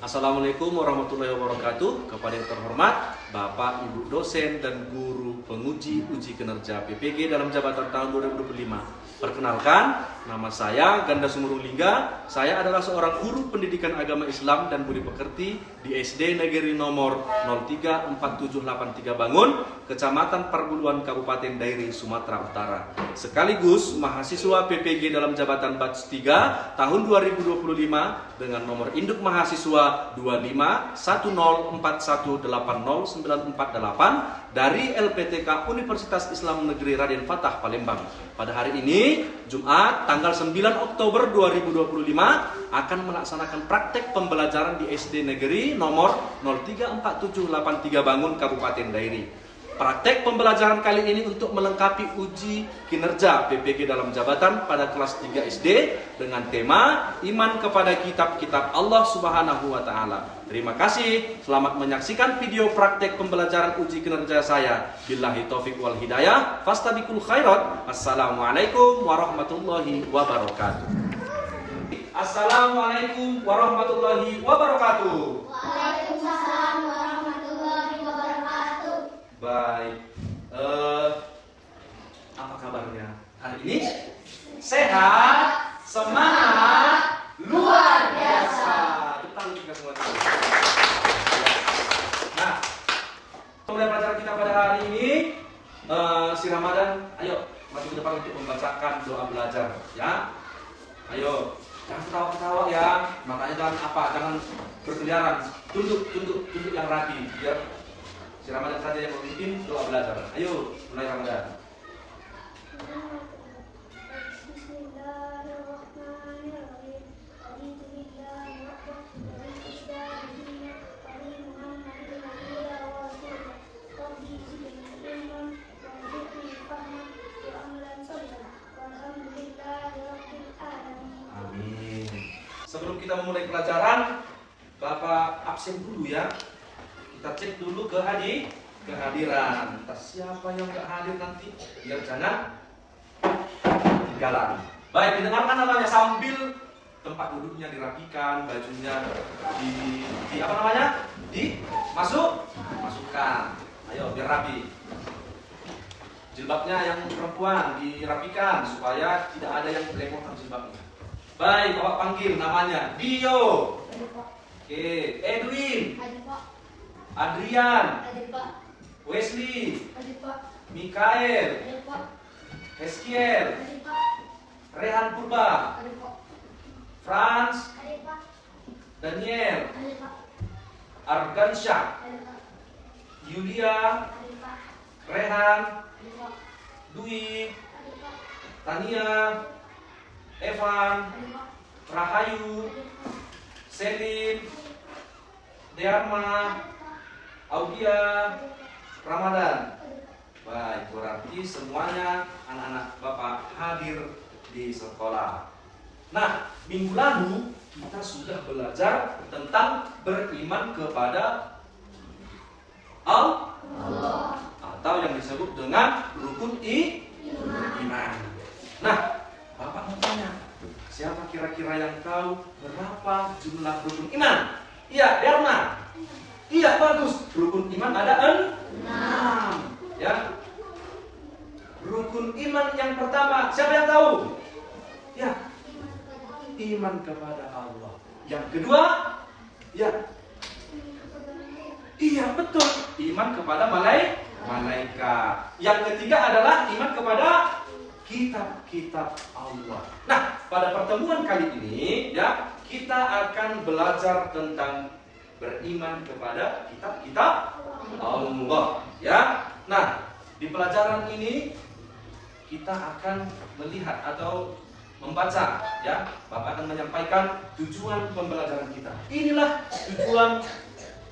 Assalamualaikum warahmatullahi wabarakatuh. Kepada yang terhormat Bapak, Ibu dosen dan guru penguji uji kinerja PPG dalam jabatan tahun 2025. Perkenalkan, nama saya Ganda Sumurulingga. Saya adalah seorang guru pendidikan agama Islam dan budi pekerti di SD Negeri nomor 034783 Bangun, Kecamatan Perburuan, Kabupaten Dairi, Sumatera Utara. Sekaligus mahasiswa PPG dalam jabatan batch 3 tahun 2025 dengan nomor induk mahasiswa 251041809448 dari LPTK Universitas Islam Negeri Raden Fatah Palembang. Pada hari ini, Jumat, tanggal 9 Oktober 2025, akan melaksanakan praktek pembelajaran di SD Negeri nomor 034783 Bangun, Kabupaten Dairi. Praktek pembelajaran kali ini untuk melengkapi uji kinerja PPG dalam jabatan pada kelas 3 SD dengan tema Iman kepada Kitab-Kitab Allah Subhanahu wa Ta'ala. Terima kasih, selamat menyaksikan video praktek pembelajaran uji kinerja saya. Billahi taufiq wal hidayah, fastabiqul khairat. Assalamualaikum warahmatullahi wabarakatuh. Assalamualaikum warahmatullahi wabarakatuh. Waalaikumsalam warahmatullahi wabarakatuh. Baik, apa kabarnya hari ini? Sehat, semangat, luar biasa. Tepuk tangan kita semua. Nah, kemudian pelajaran kita pada hari ini, si Ramadan, ayo maju ke depan untuk membacakan doa belajar, ya. Ayo, jangan ketawa-ketawa ya. Makanya jangan berkeliaran. Tunduk yang rapi, biar si Ramadan saja yang memimpin doa belajar. Ayo, mulai Ramadan. Bismillahirrahmanirrahim. Amin. Sebelum kita memulai pelajaran, Bapak absen dulu ya. Kita cek dulu kehadiran. Entah siapa yang nggak hadir nanti, biar jangan ketinggalan. Baik, didengarkan namanya sambil tempat duduknya dirapikan, bajunya di apa namanya? Masukkan. Ayo biar rapi. Jilbabnya yang perempuan dirapikan supaya tidak ada yang belepotan jilbabnya. Baik, Bapak panggil namanya Dio. Oke, Edwin. Adrian, Wesley, Mikael, Heskiel, Rehan Purba, Franz, Daniel, Argansyah, Yulia, Rehan, Dwi, Tania, Evan, Rahayu, Selin, Dearma, Audia, Ramadan. Baik, berarti semuanya anak-anak Bapak hadir di sekolah. Nah, minggu lalu kita sudah belajar tentang beriman kepada Allah atau yang disebut dengan rukun iman. Nah, Bapak mau tanya, siapa kira-kira yang tahu berapa jumlah rukun iman? Iya, Derma. Iya, bagus. Rukun iman ada 6. Ya. Rukun iman yang pertama, siapa yang tahu? Ya. Iman kepada Allah. Yang kedua, ya. Iya, betul. Iman kepada malaikat. Yang ketiga adalah iman kepada kitab-kitab Allah. Nah, pada pertemuan kali ini, ya, kita akan belajar tentang beriman kepada kitab-kitab Allah, ya. Nah, di pelajaran ini kita akan melihat atau membaca, ya. Bapak akan menyampaikan tujuan pembelajaran kita. Inilah tujuan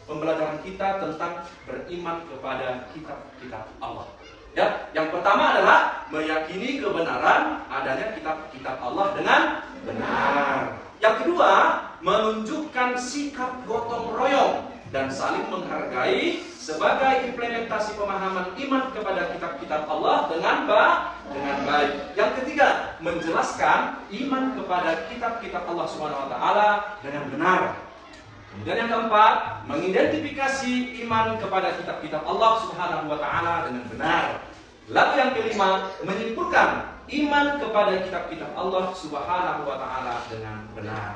pembelajaran kita tentang beriman kepada kitab-kitab Allah. Ya, yang pertama adalah meyakini kebenaran adanya kitab-kitab Allah dengan benar. Yang kedua, menunjukkan sikap gotong royong dan saling menghargai sebagai implementasi pemahaman iman kepada kitab-kitab Allah dengan baik. Yang ketiga, menjelaskan iman kepada kitab-kitab Allah Subhanahu wa taala dengan benar. Kemudian yang keempat, mengidentifikasi iman kepada kitab-kitab Allah Subhanahu wa taala dengan benar. Lalu yang kelima, menyimpulkan iman kepada kitab-kitab Allah Subhanahu wa taala dengan benar.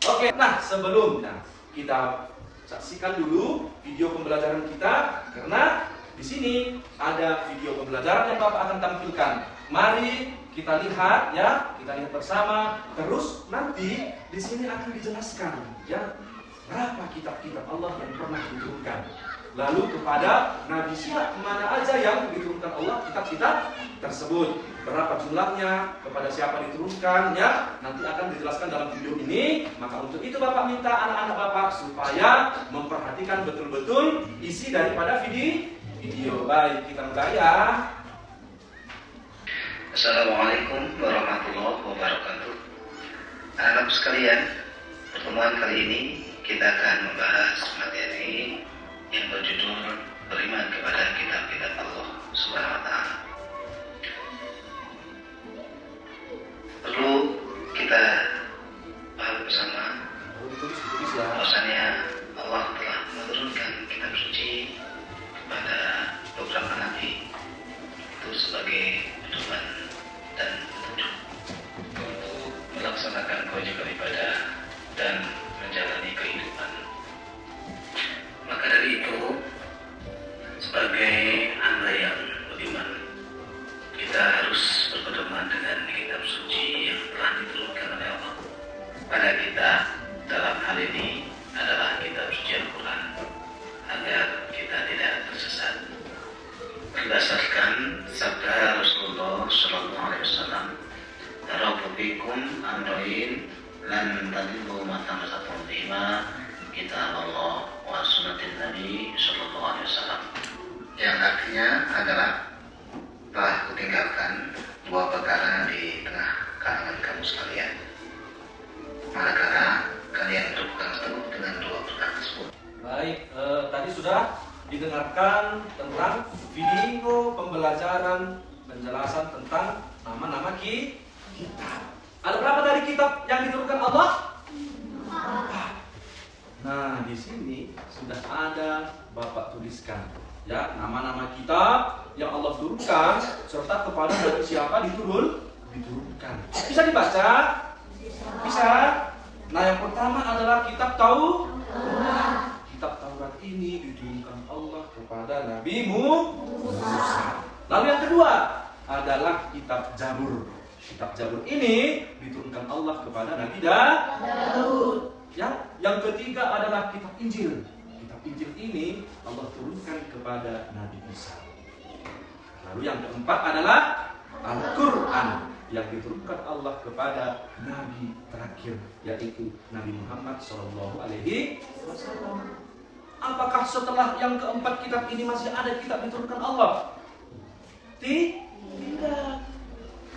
Oke, nah sebelumnya kita saksikan dulu video pembelajaran kita karena di sini ada video pembelajaran yang Bapak akan tampilkan. Mari kita lihat ya, kita lihat bersama. Terus nanti di sini akan dijelaskan ya berapa kitab-kitab Allah yang pernah diturunkan. Lalu kepada Nabi siapa mana aja yang diturunkan Allah kitab-kitab tersebut. Berapa jumlahnya, kepada siapa diturunkan ya, nanti akan dijelaskan dalam video ini. Maka untuk itu Bapak minta anak-anak Bapak supaya memperhatikan betul-betul isi daripada video. Baik, kita mulai ya. Assalamualaikum warahmatullahi wabarakatuh. Anak-anak sekalian, pertemuan kali ini kita akan membahas materi yang berjudul beriman kepada kitab-kitab Allah Subhanahu wa taala. Perlu kita pahami bersama bahwasanya Allah telah menurunkan kitab suci kepada beberapa nabi itu sebagai pedoman dan petunjuk untuk melaksanakan kewajiban ibadah dan menjalani kehidupan. Maka dari itu, sebagai hamba yang beriman, kita harus berpedoman dengan kitab suci yang telah diturunkan oleh Allah pada kita. Dalam hal ini adalah kitab suci Al-Quran, agar kita tidak tersesat. Berdasarkan sabda Rasulullah SAW, "Tarabubikum amroin lan tadillu ma tamassaktum bihima kitab Allah wa sunnatin Nabi sallallahu alaihi wasallam." Yang artinya adalah telah kutinggalkan dua perkara di tengah kalangan kamu sekalian. Manakala kalian berpegang teguh dengan dua perkara tersebut. Baik, tadi sudah didengarkan tentang video pembelajaran penjelasan tentang nama-nama kitab. Ada berapa dari kitab yang diturunkan Allah? 4. Nah, di sini sudah ada Bapak tuliskan ya nama-nama kitab yang Allah turunkan serta kepada Nabi siapa diturunkan. Bisa dibaca? Bisa. Nah, yang pertama adalah kitab Taurat. Kitab Taurat ini diturunkan Allah kepada Nabi Musa. Lalu yang kedua adalah kitab Zabur. Kitab Zabur ini diturunkan Allah kepada Nabi Daud. Yang ketiga adalah kitab Injil. Kitab Injil ini Allah turunkan kepada Nabi Isa. Lalu yang keempat adalah Al-Quran yang diturunkan Allah kepada Nabi terakhir, yaitu Nabi Muhammad SAW. Apakah setelah yang keempat kitab ini masih ada kitab diturunkan Allah? Tidak.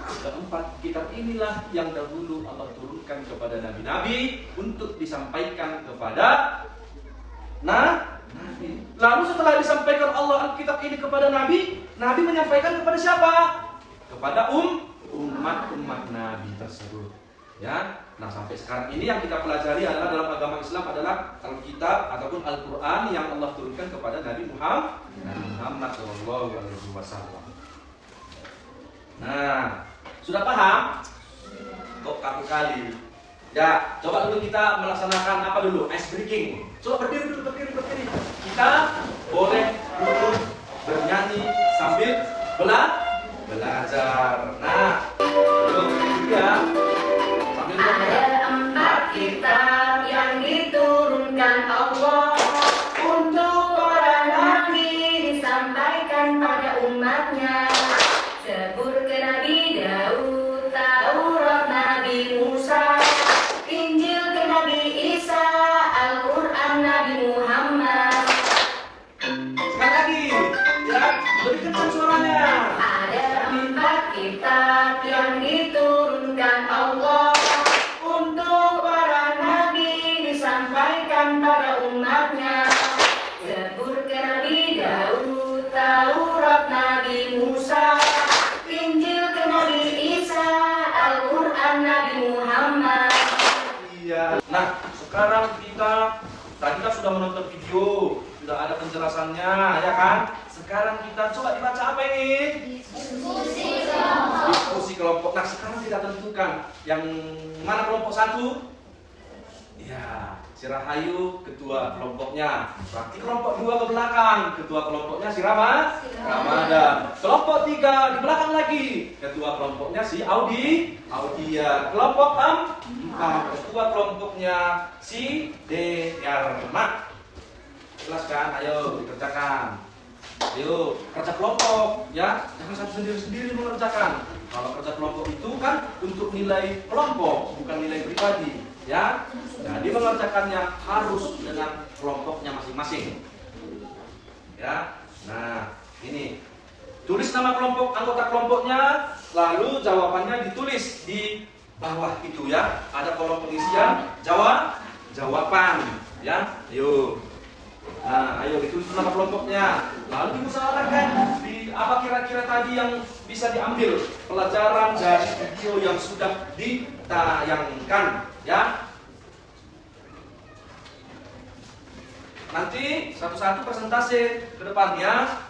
Keempat kitab inilah yang dahulu Allah turunkan kepada nabi-nabi untuk disampaikan kepada nabi. Lalu setelah disampaikan Allah kitab ini kepada nabi, nabi menyampaikan kepada siapa? Kepada umat nabi tersebut. Ya. Nah, sampai sekarang ini yang kita pelajari adalah dalam agama Islam adalah Alkitab ataupun Al-Qur'an yang Allah turunkan kepada Nabi Muhammad SAW. Nah, sudah paham? Kok kaku kali? Ya, coba dulu kita melaksanakan apa dulu? Ice breaking. Coba berdiri dulu, berdiri. Kita boleh duduk bernyanyi sambil belajar. Nah, duduk ya. Sambil belajar. Ada 4 kitab yang diturunkan Allah untuk para nabi disampaikan pada umatnya. Zabur ke Nabi Daud, Taurat Nabi Musa, Injil ke Nabi Isa, Al-Quran Nabi Muhammad. Sekali lagi, ya, lebih kencang suaranya. Ada 4 kitab yang diturunkan Allah untuk para nabi disampaikan pada umatnya. Zabur ke Nabi Daud, Taurat Nabi Musa, Injil ke Nabi Isa, Al-Quran Nabi Muhammad. Iya. Nah, sekarang kita Tadi kan sudah menonton video, sudah ada penjelasannya, ya kan? Sekarang kita coba dibaca apa ini? Diskusi kelompok. Nah, sekarang kita tentukan yang mana kelompok satu? Ya, si Rahayu ketua kelompoknya. Berarti kelompok 2 ke belakang, ketua kelompoknya si Ramadan. Kelompok 3 di belakang lagi, ketua kelompoknya si Audia. Kelompok 4, ketua kelompoknya si Dharma. Jelas kan? Ayo dikerjakan. Ayo kerja kelompok, ya. Jangan satu sendiri-sendiri mengerjakan. Kalau kerja kelompok itu kan untuk nilai kelompok, bukan nilai pribadi. Ya, jadi mengerjakannya harus dengan kelompoknya masing-masing. Ya, nah ini tulis nama kelompok, anggota kelompoknya, lalu jawabannya ditulis di bawah itu ya. Ada kolom pengisian jawaban. Ya, ayo. Nah, ayo ditulis nama kelompoknya, lalu dimusyawarahkan di apa kira-kira tadi yang bisa diambil pelajaran dari video yang sudah ditayangkan, ya. Nanti satu-satu presentasi ke depannya.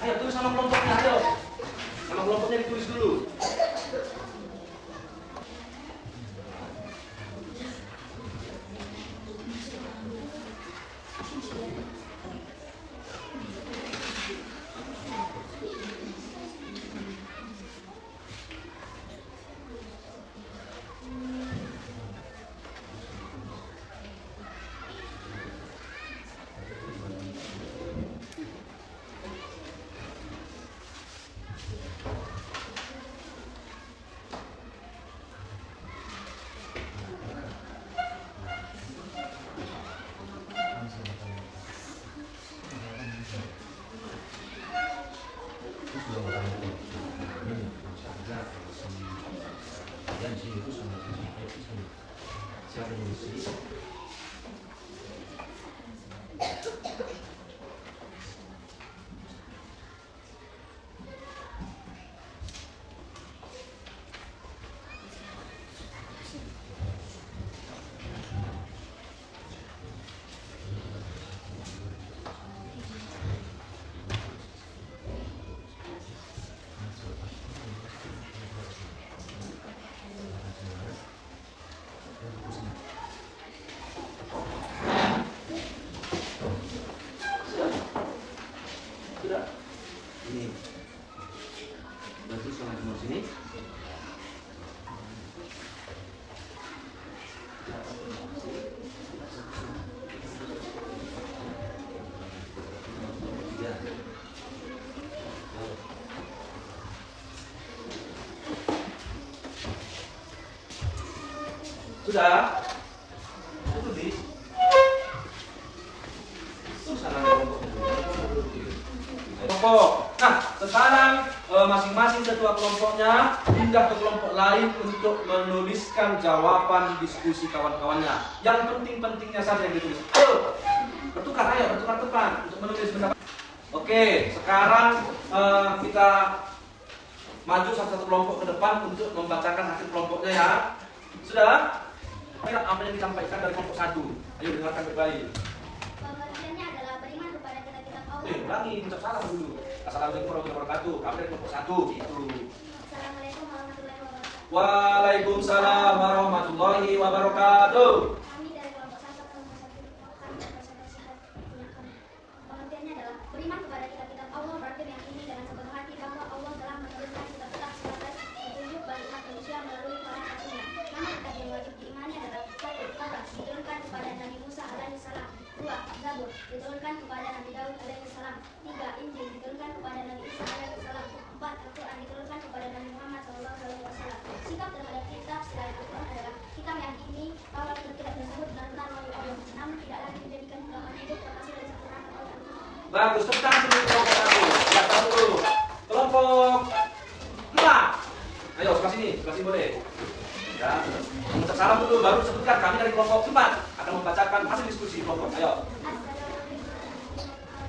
Ayo tulis nama kelompoknya, ayo. Nama kelompoknya ditulis dulu. Sudah? Itu di sana kelompok. Nah, sekarang masing-masing ketua kelompoknya pindah ke kelompok lain untuk menuliskan jawaban diskusi kawan-kawannya. Yang penting-pentingnya saja yang ditulis. Ayo, bertukar teman untuk menulis pendapat. Oke, sekarang kita maju satu-satu kelompok ke depan untuk membacakan hasil kelompoknya ya. Sudah? Apa yang disampaikan dari kelompok 1? Ayo dengarkan baik-baik. Pengertiannya adalah beriman kepada kitab-kitab Allah. Ulangi, ucap salam dulu. Assalamualaikum warahmatullahi wabarakatuh. Kami dari kelompok 1 gitu. Assalamualaikum warahmatullahi wabarakatuh. Waalaikumsalam warahmatullahi wabarakatuh. Kami dari kelompok 1 akan berpresentasi pengertiannya adalah beriman kepada kitab-kitab Allah berarti meyakini dengan sepenuh hati bahwa Allah telah menurunkan kitab-kitab sebagai petunjuk bagi umat manusia melalui para rasulnya. Nama kitab yang wajib diimani adalah 1. Taurat diturunkan kepada Nabi Musa alaihissalam. 2. Zabur diturunkan kepada Nabi Daud alaihissalam. 3. Injil diturunkan kepada Nabi Isa alaihissalam. 4. Al-Quran diturunkan kepada Nabi Muhammad SAW. Sikap terhadap kitab selain Al-Quran adalah kita meyakini bahwa kitab tersebut benar-benar wahyu Allah, namun tidak lagi menjadikan pedoman hidup termasuk dari satu rahmat Allah. Bagus, tepuk dulu kelompok 1. Ya, tahu dulu. Kelompok 2. Ayo, sebelah sini boleh. Ya, mengucap salam dulu, baru sebutkan kami dari kelompok 4 akan membacakan hasil diskusi kelompok. Ayo.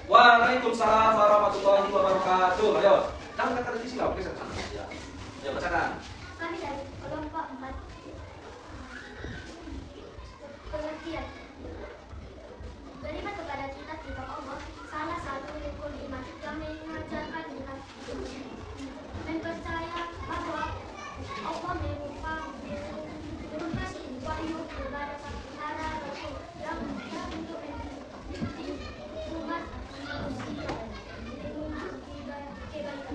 Waalaikumsalam warahmatullahi wabarakatuh. Ayo. Angkat kata di sini lah, oke saya sana. Ya. Ya bacakan. Kami dari kelompok 4. Pengertian. Beriman kepada kitab Allah salah satu rukun iman yang mengajarkan dengan mempercaya bahwa Allah menurunkan wahyu kepada para rasul yang untuk mendidik umat manusia menuju kebaikan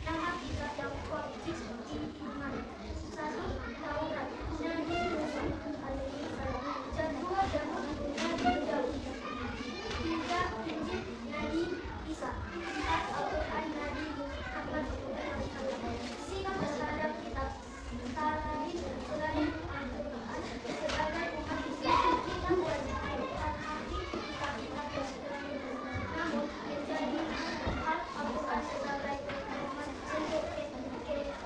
yang hakikat yang wajib diiman. 1. Taurat Nabi Musa alaihi salam. 2. Zabur Nabi Daud. 3. Injil Nabi Isa. 4. Al-Quran Nabi Muhammad SAW. Sikap terhadap kitab Taurat selain Al-Quran sebagai umat Islam kita wajib melakukan hati kitab-kitab yang namun menjadi hak Al-Quran sebagai umat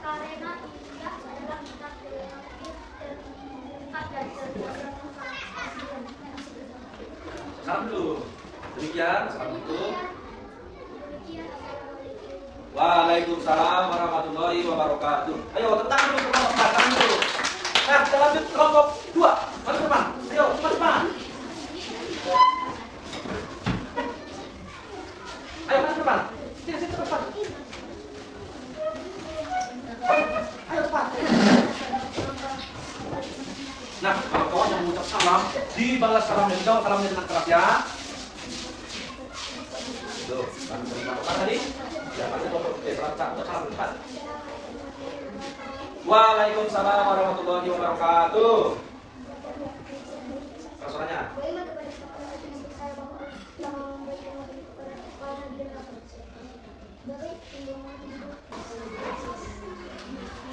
karena ia adalah kitab terakhir terungkap dan terbiasa. Salam dulu. Demikian, salam itu. Demikian, assalamualaikum. Waalaikumsalam warahmatullahi wabarakatuh. Ayo tentang dulu kelompok 4, tangan dulu. Nah, kita lanjut kelompok 2. Maju ke depan. Ayo, cepat depan. Ayo maju ke depan. Sini, sini cepat. Ayo cepat. Nah, kawan-kawan yang mengucap salam, dibalas salamnya, dijawab salamnya dengan keras ya. Tuh, kami terima kasih tadi. Ya, pasti salam depan. Waalaikumsalam warahmatullahi wabarakatuh. Suaranya. Beriman kepada Allah yang percaya bahwa Allah memberikan wahyu kepada para nabi dan rasul.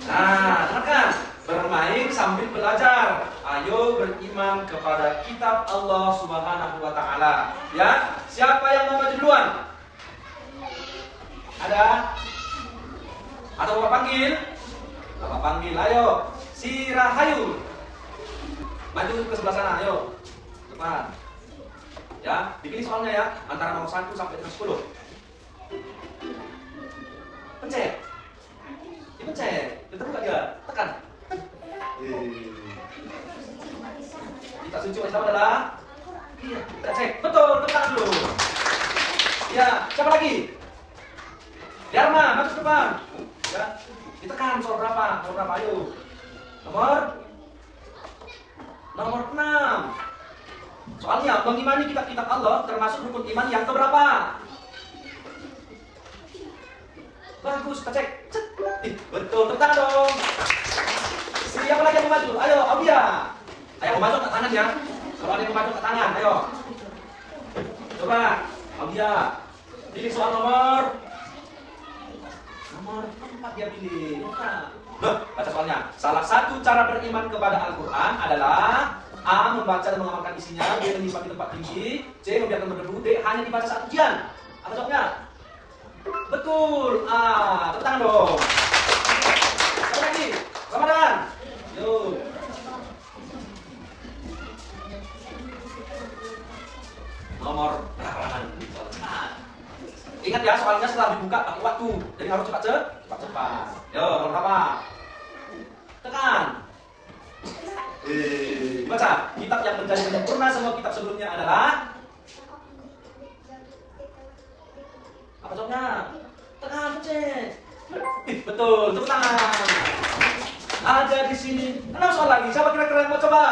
Nah, dengarkan. Bermain sambil belajar. Ayo beriman kepada kitab Allah Subhanahu wa taala. Ya, siapa yang mau maju duluan? Ada? Atau Bapak panggil? Bapak panggil, ayo. Si Rahayu. Maju ke sebelah sana, ayo. Cepat. Ya, dipilih soalnya ya, antara nomor 1 sampai dengan 10. Pencet. Dipencet. Betul enggak dia? Tekan. Kita suci yang sama adalah iya, kita cek. Betul, tekan dulu. Ya, siapa lagi? Dharma, maju ke depan. Ya, ditekan soal berapa? Nomor berapa? Ayo. Nomor 6. Soalnya mengimani kitab-kitab Allah termasuk rukun iman yang keberapa? Bagus, kita cek. Betul, tekan dong. Siapa lagi yang mau maju? Ayo, Audia. Ayo, mau maju ke tangan ya. Kalau ada yang mau maju ke tangan, ayo. Coba, Audia. Pilih soal nomor 4 dia pilih. Baca soalnya. Salah satu cara beriman kepada Al-Quran adalah A. Membaca dan mengamalkan isinya. B. Menyimpan di tempat tinggi. C. Membiarkan berdebu. D. Hanya dibaca saat ujian. Apa jawabnya? Betul. A. Tepuk tangan dong. Satu lagi. Ramadan. Yuk. Nomor berapa? Ingat ya, soalnya setelah dibuka pakai waktu. Jadi harus cepat-cepat. Yo, nomor berapa? Tekan. Baca. Kitab yang menjadi sempurna semua kitab sebelumnya adalah apa jawabnya? Tekan, pencet. Betul, tepuk tangan. Ada di sini. 6 soal lagi. Siapa kira-kira yang mau coba?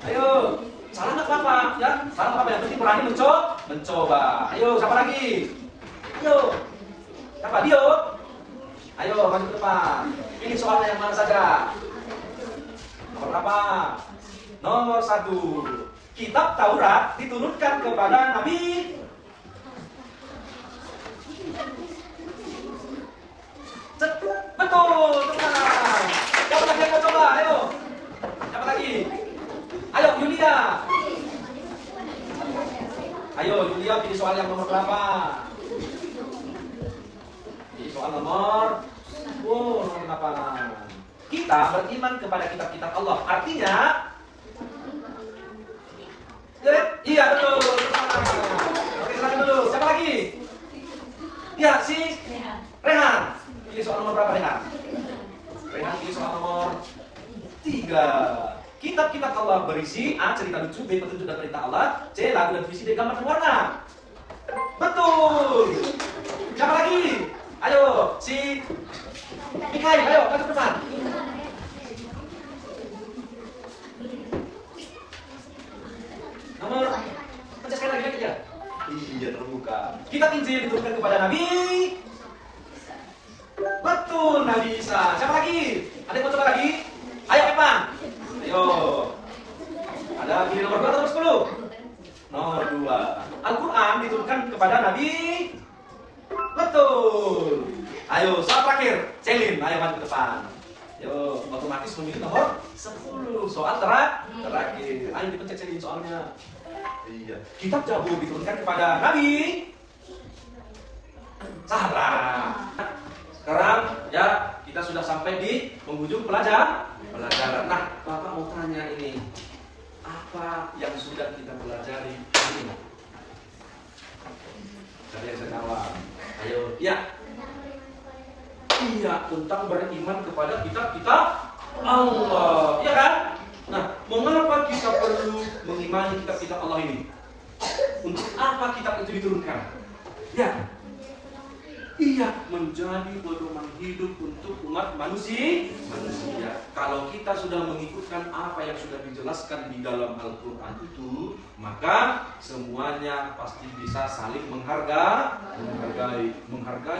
Ayo. Salah nggak apa-apa, ya? Salah apa-apa, yang penting berani mencoba. Ayo, siapa lagi? Ayo. Siapa? Dio? Ayo, maju ke depan. Pilih soalnya yang mana saja. Nomor berapa? Nomor 1. Kitab Taurat diturunkan kepada Nabi. Betul, teman. Siapa lagi yang mau coba? Ayo. Siapa lagi? Ayo, Yulia. Ayo, Yulia pilih soal yang nomor berapa? Pilih soal nomor nomor 8. Kita beriman kepada kitab-kitab Allah. Artinya iya, betul. Oke, silakan dulu. Siapa lagi? Ya, cerita lucu, B. petunjuk dan perintah Allah, C. lagu dan visi, D. gambar dan warna. Betul. Siapa lagi? Ayo, si Mikael, ayo maju ke depan. Nomor, pencet sekali lagi ya. Iya, terbuka. Kitab Injil diturunkan kepada Nabi. Betul, Nabi Isa. Siapa lagi? Ada yang mau coba lagi? Ayo, Evan. Ayo. Ada pilih nomor 2 atau nomor 10? Nomor 2. Al-Quran diturunkan kepada Nabi. Betul. Ayo, soal terakhir. Celin, ayo maju ke depan. Yo, otomatis memilih nomor 10. Soal terakhir. Ayo dipencet Celin soalnya. Iya. Kitab Zabur diturunkan kepada Nabi. Salah. Sekarang ya kita sudah sampai di penghujung pelajaran. Nah, Bapak mau tanya ini, apa yang sudah kita pelajari hari ini? Kalian saya jawab. Ayo, ya. Iya, tentang beriman kepada kitab-kitab Allah, iya kan? Nah, mengapa kita perlu mengimani kitab-kitab Allah ini? Untuk apa kitab itu diturunkan? Ya, iya, menjadi pedoman hidup untuk umat manusia. Kalau kita sudah mengikutkan apa yang sudah dijelaskan di dalam Al-Quran itu, maka semuanya pasti bisa saling menghargai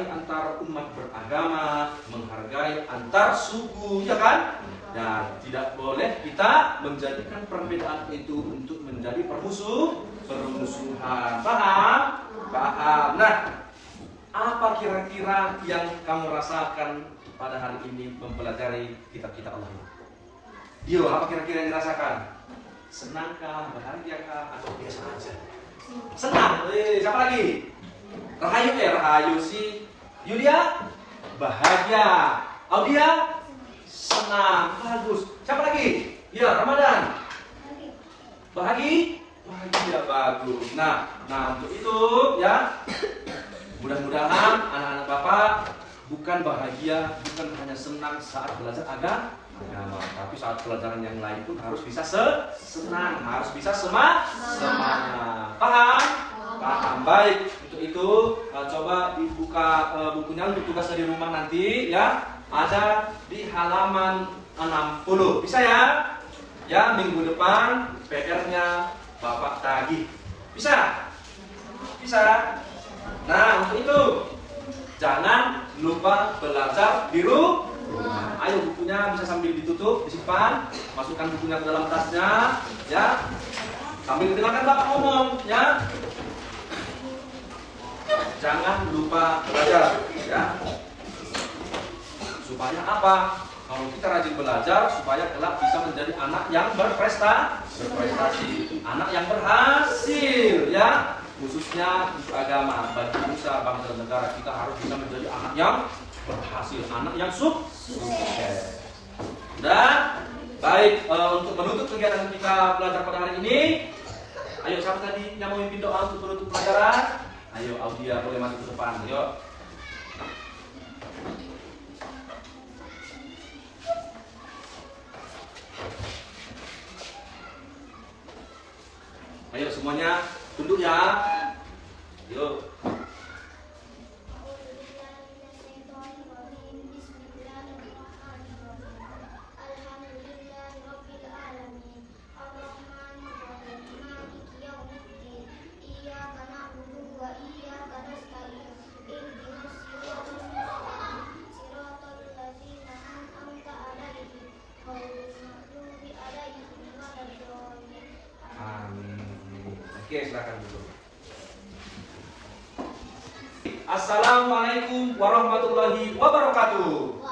antar umat beragama, menghargai antar suku, ya kan? Dan tidak boleh kita menjadikan perbedaan itu untuk menjadi permusuhan. Paham? Nah, apa kira-kira yang kamu rasakan pada hari ini mempelajari kitab-kitab Allah ini? Yo, apa kira-kira yang dirasakan? Senangkah, bahagiakah, atau biasa aja? Senang. Siapa lagi? Rahayu si Yulia bahagia. Audia senang, bagus. Siapa lagi? Ya, Ramadan. Bahagia, bagus. Nah, untuk itu ya. Mudah-mudahan anak-anak Bapak bukan bahagia, bukan hanya senang saat belajar agama, tapi saat pelajaran yang lain pun harus bisa senang, harus bisa semangat. Paham? Baik. Untuk itu coba dibuka bukunya untuk tugas dari rumah nanti ya. Ada di halaman 60. Bisa ya? Ya, minggu depan PR-nya Bapak tagih. Bisa? Nah, untuk itu jangan lupa belajar di rumah. Ayo, bukunya bisa sambil ditutup, disimpan, masukkan bukunya ke dalam tasnya, ya. Sambil dengarkan Bapak ngomong, ya. Jangan lupa belajar, ya. Supaya apa? Kalau kita rajin belajar, supaya kelak bisa menjadi anak yang berprestasi, anak yang berhasil, ya. Khususnya untuk agama, bagi bangsa dan negara, kita harus bisa menjadi anak yang berhasil, anak yang sukses. Dan baik, untuk menutup kegiatan kita belajar pada hari ini, ayo siapa tadi yang mau memimpin doa untuk menutup pelajaran? Ayo Audia, boleh maju ke depan, yuk. Ayo semuanya tunduk ya. Yuk. Oke, silakan dulu. Assalamualaikum warahmatullahi wabarakatuh.